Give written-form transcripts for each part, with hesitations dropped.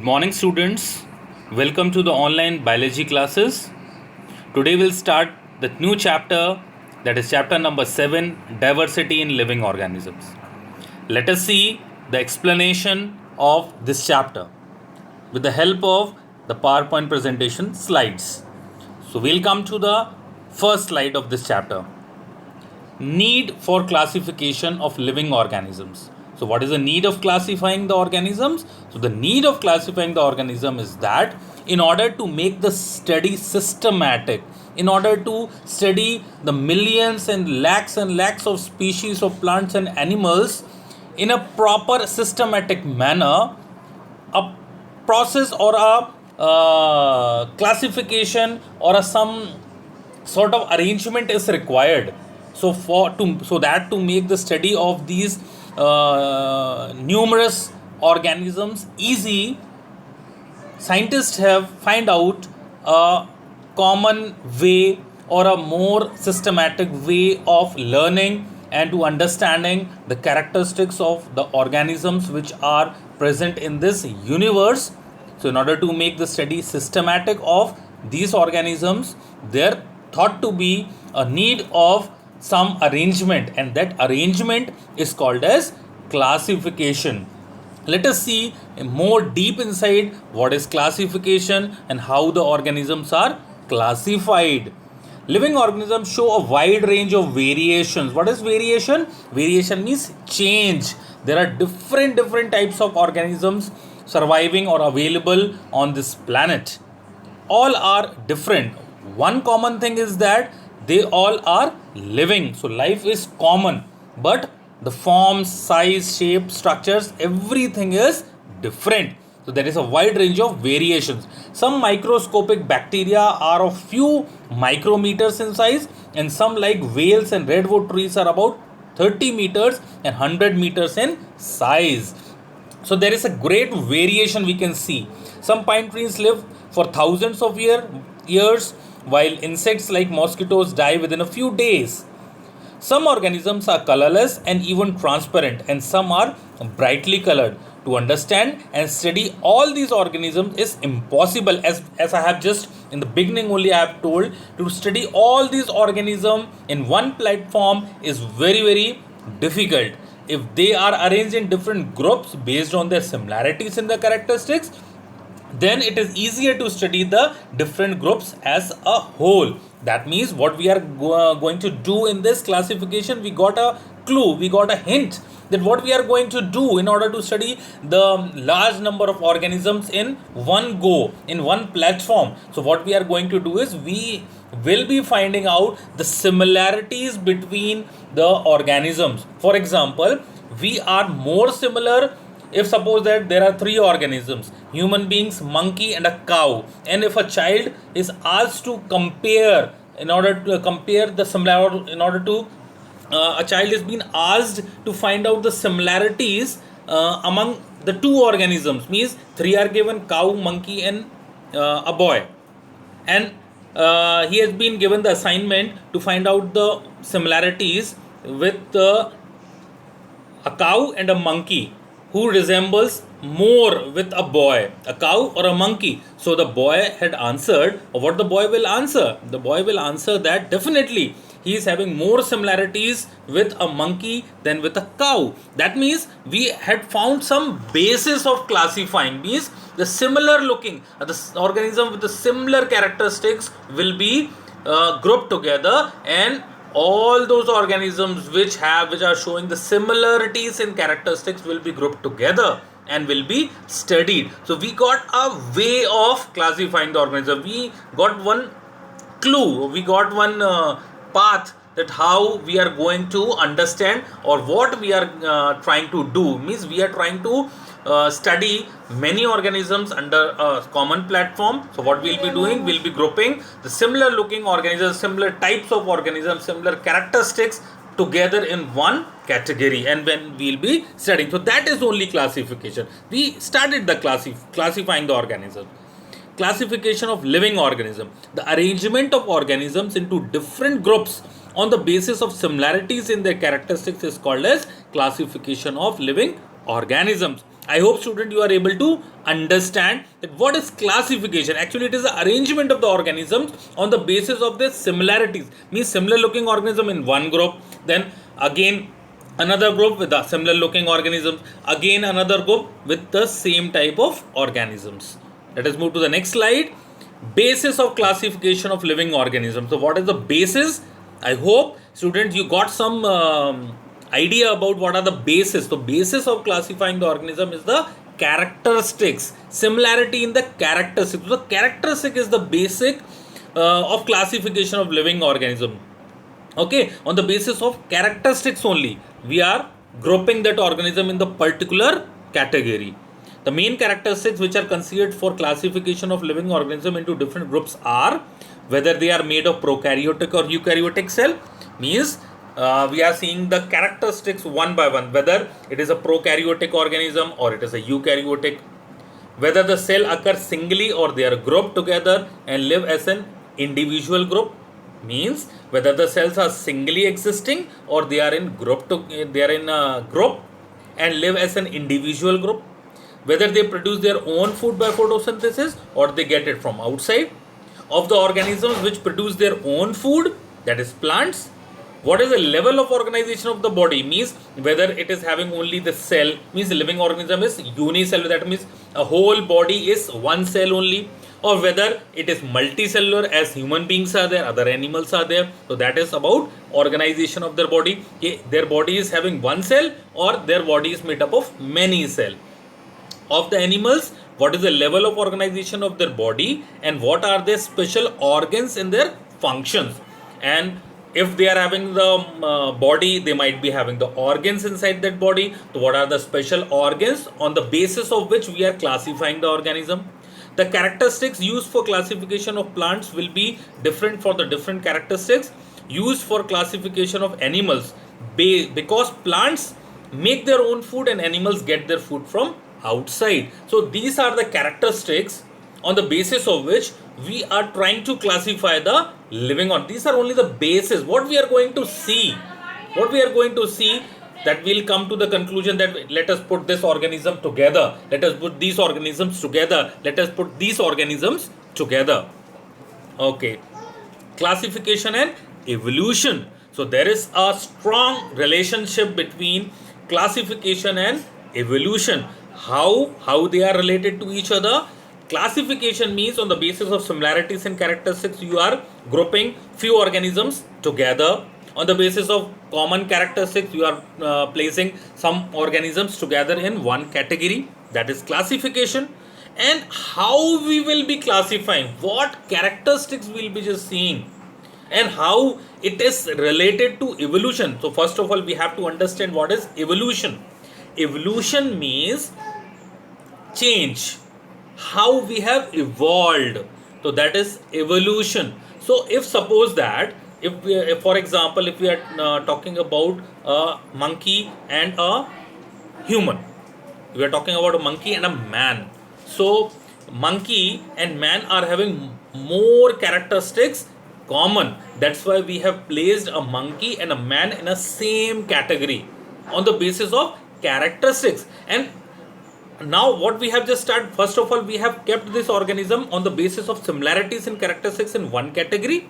morning, students. Welcome to the online biology classes. Today we'll start the new chapter, that is chapter number 7, Diversity in Living Organisms. Let us see the explanation of this chapter with the help of the PowerPoint presentation slides. So we'll come to the first slide of this chapter. Need for classification of living organisms. So what is the need of classifying the organisms? So the need of classifying the organism is that in order to make the study systematic, in order to study the millions and lakhs of species of plants and animals in a proper systematic manner, a process or a classification or some sort of arrangement is required. So that to make the study of these numerous organisms easy, scientists have find out a common way or a more systematic way of learning and to understanding the characteristics of the organisms which are present in this universe. So in order to make the study systematic of these organisms, there thought to be a need of some arrangement, and that arrangement is called as classification. Let us see more deep inside what is classification and how the organisms are classified. Living organisms show a wide range of variations. What is variation? Variation means change. There are different types of organisms surviving or available on this planet. All are different. One common thing is that they all are living. So life is common, but the forms, size, shape, structures, everything is different. So there is a wide range of variations. Some microscopic bacteria are of few micrometers in size, and some like whales and redwood trees are about 30 meters and 100 meters in size. So there is a great variation we can see. Some pine trees live for thousands of years, while insects like mosquitoes die within a few days. Some organisms are colorless and even transparent, and some are brightly colored. To understand and study all these organisms is impossible. As I have just in the beginning only I have told, to study all these organisms in one platform is very difficult. If they are arranged in different groups based on their similarities in the characteristics, then it is easier to study the different groups as a whole. That means what we are going to do in this classification, we got a clue, we got a hint that what we are going to do in order to study the large number of organisms in one go, in one platform. So what we are going to do is we will be finding out the similarities between the organisms. For example, we are more similar if suppose that there are three organisms, human beings, monkey and a cow, and if a child is asked to compare, in order to compare the similar, in order to a child is being asked to find out the similarities among the two organisms, means three are given, cow, monkey and a boy, and he has been given the assignment to find out the similarities with a cow and a monkey. Who resembles more with a boy, a cow or a monkey? So the boy had answered, or what the boy will answer? The boy will answer that definitely he is having more similarities with a monkey than with a cow. That means we had found some basis of classifying, means the similar looking, the organism with the similar characteristics will be grouped together, and all those organisms which are showing the similarities in characteristics will be grouped together and will be studied. So we got a way of classifying the organism. We got one clue, we got one path that how we are going to understand or what we are trying to do. Means we are trying to study many organisms under a common platform. So what we'll be doing, we'll be grouping the similar looking organisms, similar types of organisms, similar characteristics together in one category, and when we'll be studying. So that is only classification. We started the classifying the organism. Classification of living organism, the arrangement of organisms into different groups on the basis of similarities in their characteristics is called as classification of living organisms. I hope student you are able to understand that what is classification. Actually, it is the arrangement of the organisms on the basis of their similarities. Means similar looking organism in one group, then again another group with the similar looking organisms, again another group with the same type of organisms. Let us move to the next slide. Basis of classification of living organisms. So what is the basis? I hope students you got some idea about what are the basis. The basis of classifying the organism is the characteristics, similarity in the characteristics. So the characteristic is the basic of classification of living organism. Okay, on the basis of characteristics only we are grouping that organism in the particular category. The main characteristics which are considered for classification of living organism into different groups are whether they are made of prokaryotic or eukaryotic cell. Means we are seeing the characteristics one by one, whether it is a prokaryotic organism or it is a eukaryotic, whether the cell occurs singly or they are grouped together and live as an individual group. Means whether the cells are singly existing or they are in a group and live as an individual group, whether they produce their own food by photosynthesis or they get it from outside. Of the organisms which produce their own food, that is plants, what is the level of organization of the body? Means whether it is having only the cell, means the living organism is unicellular, that means a whole body is one cell only, or whether it is multicellular as human beings are there, other animals are there. So that is about organization of their body. Their body is having one cell or their body is made up of many cells. Of the animals, what is the level of organization of their body and what are their special organs in their functions. And if they are having the body, they might be having the organs inside that body. So what are the special organs on the basis of which we are classifying the organism. The characteristics used for classification of plants will be different for the different characteristics used for classification of animals, because plants make their own food and animals get their food from outside. So these are the characteristics on the basis of which we are trying to classify the living on. These are only the basis. What we are going to see, that we'll come to the conclusion that let us put this organism together, let us put these organisms together, let us put these organisms together. Okay, classification and evolution. So there is a strong relationship between classification and evolution. How they are related to each other? Classification means on the basis of similarities and characteristics you are grouping few organisms together. On the basis of common characteristics you are placing some organisms together in one category, that is classification. And how we will be classifying, what characteristics we will be just seeing, and how it is related to evolution. So first of all we have to understand what is evolution. Evolution means change, how we have evolved. So that is evolution. So if suppose that if for example if we are talking about a monkey and a human, we are talking about a monkey and a man. So monkey and man are having more characteristics common. That's why we have placed a monkey and a man in a same category on the basis of characteristics. And now what we have just started, first of all we have kept this organism on the basis of similarities and characteristics in one category.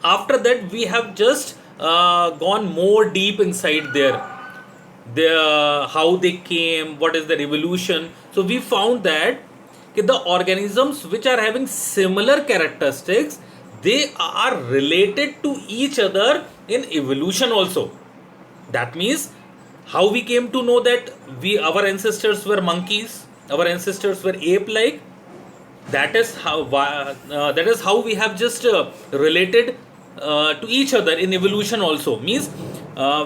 After that we have just gone more deep inside there, how they came, what is their evolution. So we found that the organisms which are having similar characteristics, they are related to each other in evolution also. That means how we came to know that our ancestors were monkeys, our ancestors were ape like. That is how we have just related to each other in evolution also. Means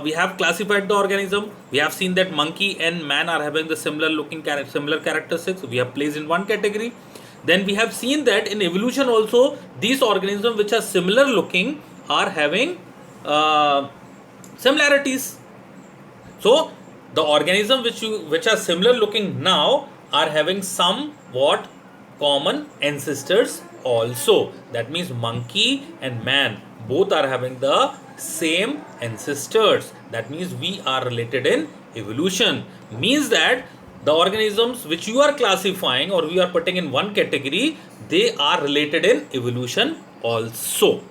we have classified the organism, we have seen that monkey and man are having the similar characteristics, we have placed in one category. Then we have seen that in evolution also these organisms which are similar looking are having similarities. So the organism which are similar looking now are having somewhat common ancestors also. That means monkey and man both are having the same ancestors. That means we are related in evolution. Means that The organisms which you are classifying or we are putting in one category, they are related in evolution also.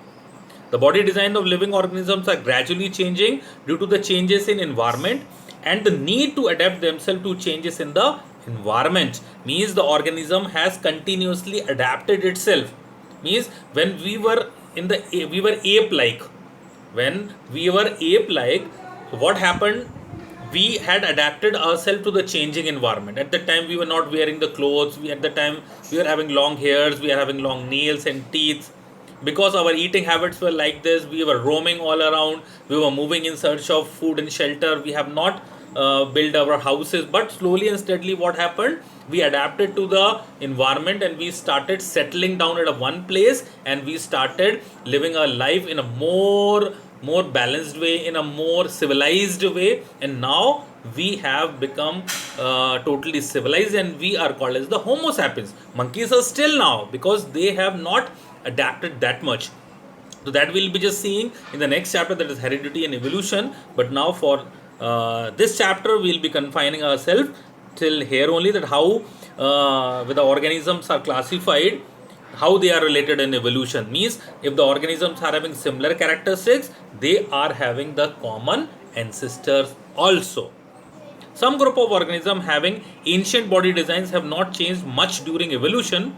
The body design of living organisms are gradually changing due to the changes in environment and the need to adapt themselves to changes in the environment. Means the organism has continuously adapted itself. Means when we were ape like, when we were ape like, what happened, we had adapted ourselves to the changing environment. At the time we were not wearing the clothes, at the time we were having long hairs, we are having long nails and teeth, because our eating habits were like this. We were roaming all around, we were moving in search of food and shelter. We have not built our houses, but slowly and steadily what happened, we adapted to the environment and we started settling down at a one place, and we started living our life in a more balanced way, in a more civilized way, and now we have become totally civilized, and we are called as the homo sapiens. Monkeys are still now because they have not adapted that much. So that we'll be just seeing in the next chapter, that is heredity and evolution. But now for this chapter we'll be confining ourselves till here only, that how with the organisms are classified, how they are related in evolution. Means if the organisms are having similar characteristics, they are having the common ancestors also. Some group of organisms having ancient body designs have not changed much during evolution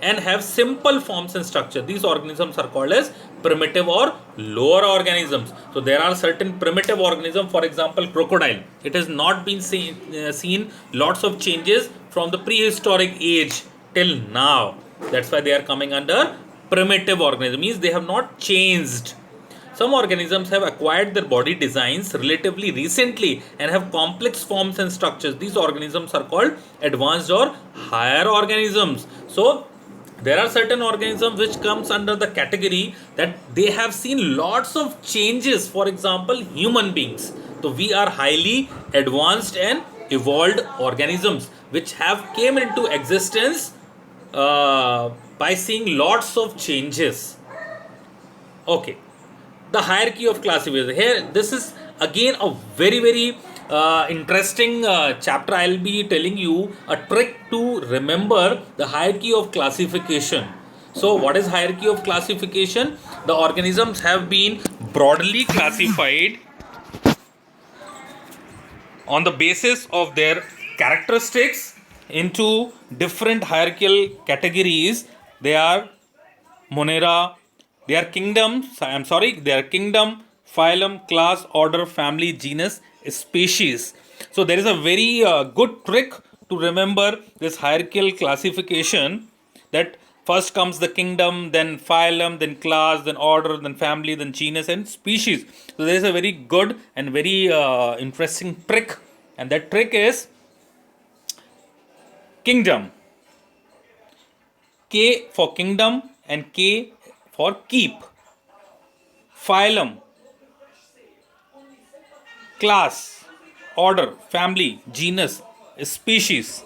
and have simple forms and structure. These organisms are called as primitive or lower organisms. So there are certain primitive organisms, for example crocodile. It has not been seen lots of changes from the prehistoric age till now. That's why they are coming under primitive organism. Means they have not changed. Some organisms have acquired their body designs relatively recently and have complex forms and structures. These organisms are called advanced or higher organisms. So there are certain organisms which comes under the category that they have seen lots of changes. For example, human beings. So we are highly advanced and evolved organisms which have came into existence by seeing lots of changes. Okay, the hierarchy of classification. Here, this is again a very interesting chapter. I'll be telling you a trick to remember the hierarchy of classification. So, what is hierarchy of classification? The organisms have been broadly classified on the basis of their characteristics into different hierarchical categories. They are Monera, their kingdoms, I'm sorry, their kingdom, phylum, class, order, family, genus, species. So there is a very good trick to remember this hierarchical classification, that first comes the kingdom, then phylum, then class, then order, then family, then genus and species. So there is a very good and very interesting trick, and that trick is kingdom. K for kingdom and K for keep. Phylum, class, order, family, genus, species.